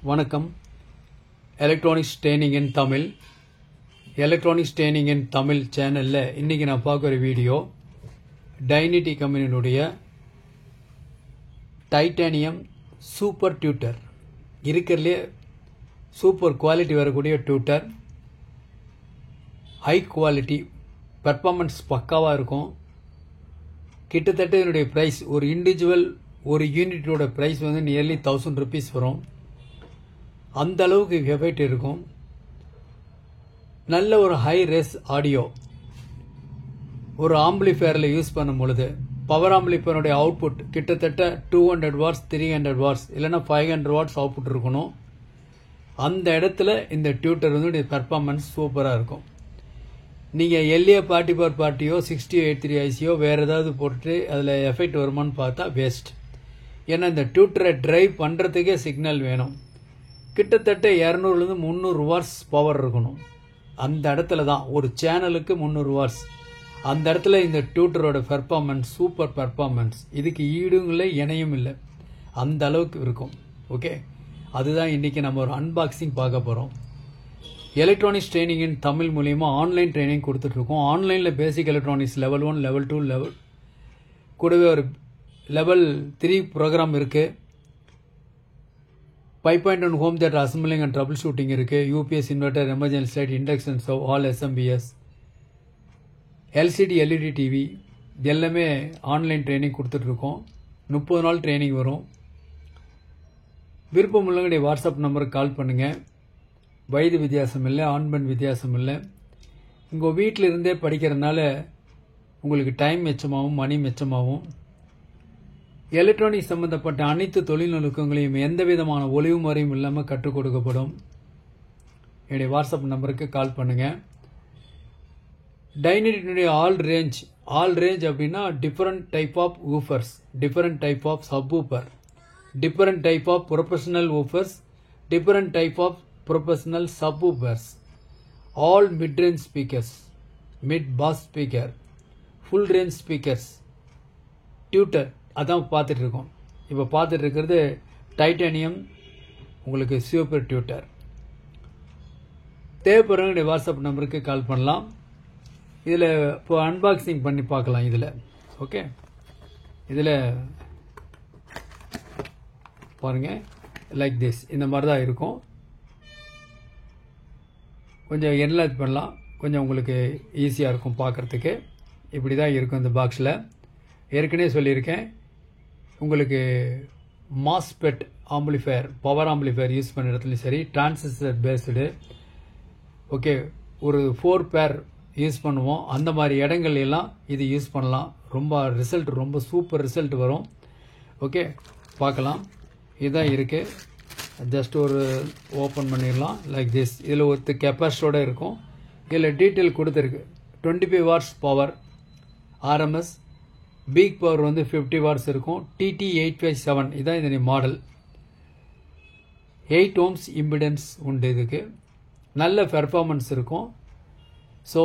வணக்கம். Electronics training இன் தமிழ் சேனலில் இன்றைக்கி நான் பார்க்குற வீடியோ டைனிட்டி கம்பெனியினுடைய டைட்டானியம் சூப்பர் டியூட்டர். இருக்கிறதுலே சூப்பர் குவாலிட்டி வரக்கூடிய டியூட்டர், ஹை குவாலிட்டி, பர்ஃபார்மன்ஸ் பக்காவாக இருக்கும். கிட்டத்தட்ட இதனுடைய ப்ரைஸ் ஒரு யூனிட்டோட ப்ரைஸ் வந்து நியர்லி 1000 rupees வரும். அந்த அளவுக்கு எஃபெக்ட் இருக்கும். நல்ல ஒரு ஹை ரேஸ் ஆடியோ ஒரு ஆம்பிளிஃபயரில் யூஸ் பண்ணும் பொழுது, பவர் ஆம்பிளிஃபயருடைய அவுட்புட் கிட்டத்தட்ட 200 watts 300 watts இல்லைன்னா 500 watts அவுட்புட் இருக்கணும். அந்த இடத்துல இந்த டியூட்டர் வந்து பர்ஃபார்மன்ஸ் சூப்பராக இருக்கும். நீங்கள் எல்ஏ பார்ட்டி பவர் பார்ட்டியோ 6083 ஐசியோ வேறு ஏதாவது போட்டு அதில் எஃபெக்ட் வருமானு பார்த்தா வேஸ்ட். ஏன்னா இந்த டியூட்டரை ட்ரைவ் பண்ணுறதுக்கே சிக்னல் வேணும். கிட்டத்தட்ட 200 300 watts பவர் இருக்கணும். அந்த இடத்துல தான் ஒரு சேனலுக்கு 300 watts. அந்த இடத்துல இந்த டியூட்டரோட பெர்ஃபார்மன்ஸ் சூப்பர் பெர்ஃபார்மன்ஸ், இதுக்கு ஈடும் இல்லை இணையும் இல்லை, அந்த அளவுக்கு இருக்கும். ஓகே, அதுதான் இன்றைக்கி நம்ம ஒரு அன்பாக்சிங் பார்க்க போகிறோம். எலக்ட்ரானிக்ஸ் ட்ரைனிங் இன் தமிழ் மூலிமா ஆன்லைன் ட்ரைனிங் கொடுத்துட்ருக்கோம். ஆன்லைனில் பேசிக் எலக்ட்ரானிக்ஸ் லெவல் 1 லெவல் 2 கூடவே ஒரு லெவல் 3 ப்ரோக்ராம் இருக்குது. 5.1 home theatre assembling and troubleshooting இருக்குது. UPS inverter, emergency light, induction stove, all SMPS, LCD LED TV, எல்லாமே ஆன்லைன் ட்ரைனிங் கொடுத்துட்ருக்கோம். 30 நாள் ட்ரைனிங் வரும். விருப்பம் உள்ளவங்களுடைய வாட்ஸ்அப் நம்பருக்கு கால் பண்ணுங்கள். வயது வித்தியாசம் இல்லை, ஆண் பெண் வித்தியாசம் இல்லை. உங்கள் வீட்டில் இருந்தே படிக்கிறதுனால உங்களுக்கு டைம் மிச்சமாகவும் மணி மிச்சமாகவும். எலக்ட்ரானிக்ஸ் சம்பந்தப்பட்ட அனைத்து தொழில்நுட்பங்களையும் எந்த விதமான ஒளிவு முறையும் இல்லாமல் கற்றுக் கொடுக்கப்படும். என்னுடைய வாட்ஸ்அப் நம்பருக்கு கால் பண்ணுங்கள். டைனிட்டினுடைய ஆல் ரேஞ்ச் அப்படின்னா different type of woofers, different type of sub woofer, different type of professional woofers, different type of professional sub woofers, all mid range speakers, mid bass speaker, full range speakers, tweeter, அதான் பார்த்துட்டு இருக்கோம். இப்போ பார்த்துட்டு இருக்கிறது titanium உங்களுக்கு super tutor. தேவைப்படுறவங்களுடைய WhatsApp நம்பருக்கு கால் பண்ணலாம். இதில் இப்போ அன்பாக்சிங் பண்ணி பார்க்கலாம். இதில் ஓகே, இதில் பாருங்கள், லைக் திஸ், இந்த மாதிரி தான் இருக்கும். கொஞ்சம் என்லார்ஜ் பண்ணலாம், கொஞ்சம் உங்களுக்கு ஈஸியாக இருக்கும் பார்க்குறதுக்கு. இப்படி தான் இருக்கும் இந்த பாக்ஸில். ஏற்கனவே சொல்லியிருக்கேன், உங்களுக்கு MOSFET amplifier, power amplifier use பண்ணுற இடத்துலையும் சரி, டிரான்சிஸ்டர் பேஸ்டு ஓகே, ஒரு 4 பேர் யூஸ் பண்ணுவோம். அந்த மாதிரி இடங்கள் எல்லாம் இது யூஸ் பண்ணலாம். ரொம்ப சூப்பர் ரிசல்ட் வரும். ஓகே, பார்க்கலாம். இதுதான் இருக்குது. ஜஸ்ட் ஒரு ஓப்பன் பண்ணிடலாம் லைக் திஸ். இதில் ஒரு கெப்பாசிட்டரோட இருக்கும். இதில் டீட்டெயில் கொடுத்துருக்கு. 25 watts power, RMS, peak power வந்து 50 watts இருக்கும். TT857 இதுதான் இதனுடைய மாடல். 8 ohms இம்பிடன்ஸ் உண்டு. இதுக்கு நல்ல பெர்ஃபார்மன்ஸ் இருக்கும். ஸோ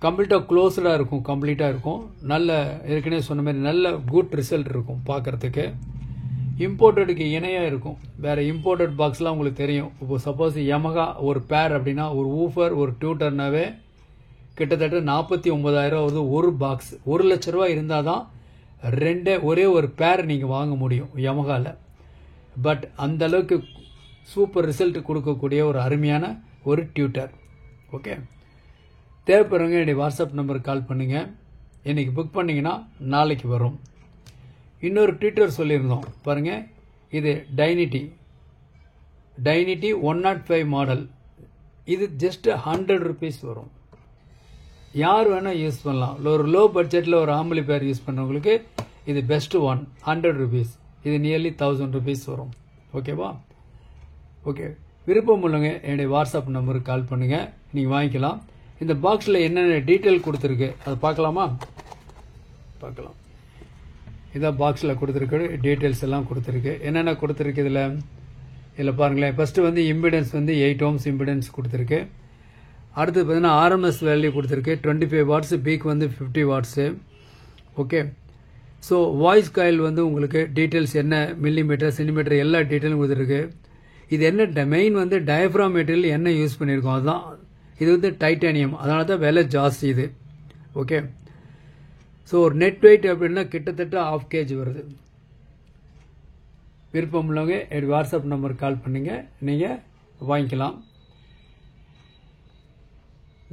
கம்ப்ளீட்டாக க்ளோஸ்டாக இருக்கும், கம்ப்ளீட்டாக இருக்கும். நல்ல ஏற்கனவே சொன்ன மாதிரி நல்ல குட் ரிசல்ட் இருக்கும் பார்க்குறதுக்கு. இம்போர்ட்டடுக்கு இணையாக இருக்கும். வேறு இம்போர்ட்டட் பாக்ஸ்லாம் உங்களுக்கு தெரியும். இப்போ சப்போஸ் யமகா ஒரு பேர் அப்படின்னா, ஒரு ஊஃபர் ஒரு டியூட்டர்னாவே கிட்டத்தட்ட 49,000 வருது ஒரு பாக்ஸ். 1 லட்ச ரூபா இருந்தால் தான் ஒரே ஒரு பேர் நீங்கள் வாங்க முடியும் யமகாவில். பட் அந்த அளவுக்கு சூப்பர் ரிசல்ட் கொடுக்கக்கூடிய ஒரு அருமையான ஒரு டியூட்டர். ஓகே, தேவைப்படுறவங்க என்னுடைய வாட்ஸ்அப் நம்பருக்கு கால் பண்ணுங்கள். இன்றைக்கி புக் பண்ணிங்கன்னா நாளைக்கு வரும். இன்னொரு டியூட்டர் சொல்லியிருந்தோம் பாருங்கள், இது டைனிட்டி 105 மாடல். இது ஜஸ்ட் 100 rupees வரும். யார் வேணால் யூஸ் பண்ணலாம். ஒரு லோ பட்ஜெட்டில் ஒரு ஆம்பிளிஃபயர் யூஸ் பண்ணுறவங்களுக்கு இது பெஸ்ட் ஒன். 100 rupees. இது நியர்லி 1000 rupees வரும். ஓகேவா? ஓகே, விருப்பம் உள்ளவங்க என்னுடைய வாட்ஸ்அப் நம்பருக்கு கால் பண்ணுங்கள், நீங்கள் வாங்கிக்கலாம். இந்த பாக்ஸில் என்னென்ன டீட்டெயில் கொடுத்துருக்கு அதை பார்க்கலாமா? பார்க்கலாம். இதான் பாக்ஸில் கொடுத்துருக்கு, டீட்டெயில்ஸ் எல்லாம் கொடுத்துருக்கு. என்னென்ன கொடுத்துருக்கு இதில் பாருங்களேன். ஃபஸ்ட்டு வந்து இம்பிடன்ஸ் வந்து 8 ohms இம்பிடன்ஸ் கொடுத்துருக்கு. அடுத்து பார்த்தீங்கன்னா ஆர்எம்எஸ் வேல்யூ கொடுத்துருக்கு. 25 watts, பீக் வந்து 50 watts. Okay, So voice coil வந்து உங்களுக்கு டீடைல்ஸ் என்ன மில்லிமீட்டர் சென்டிமீட்டர் எல்லா டீடைலும் கொடுத்துருக்கு. இது என்ன மெயின் வந்து டயப்ராம் மெட்டீரியல் என்ன யூஸ் பண்ணியிருக்கோம் அதுதான். இது வந்து டைட்டானியம், அதனால தான் விலை ஜாஸ்தி இது. ஓகே, ஸோ ஒரு நெட் வெயிட் அப்படின்னா கிட்டத்தட்ட 1/2 kg வருது. விருப்பம் உள்ளவங்க வாட்ஸ்அப் நம்பருக்கு கால் பண்ணுங்க, நீங்கள் வாங்கிக்கலாம்.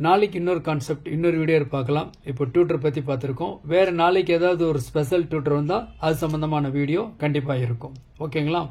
நாளைக்கு இன்னொரு கான்செப்ட், இன்னொரு வீடியோ பார்க்கலாம். இப்போ டியூட்டர் பற்றி பார்த்துருக்கோம். வேறு நாளைக்கு ஏதாவது ஒரு ஸ்பெஷல் டியூட்டர் வந்தால் அது சம்மந்தமான வீடியோ கண்டிப்பாக இருக்கும். ஓகேங்களா?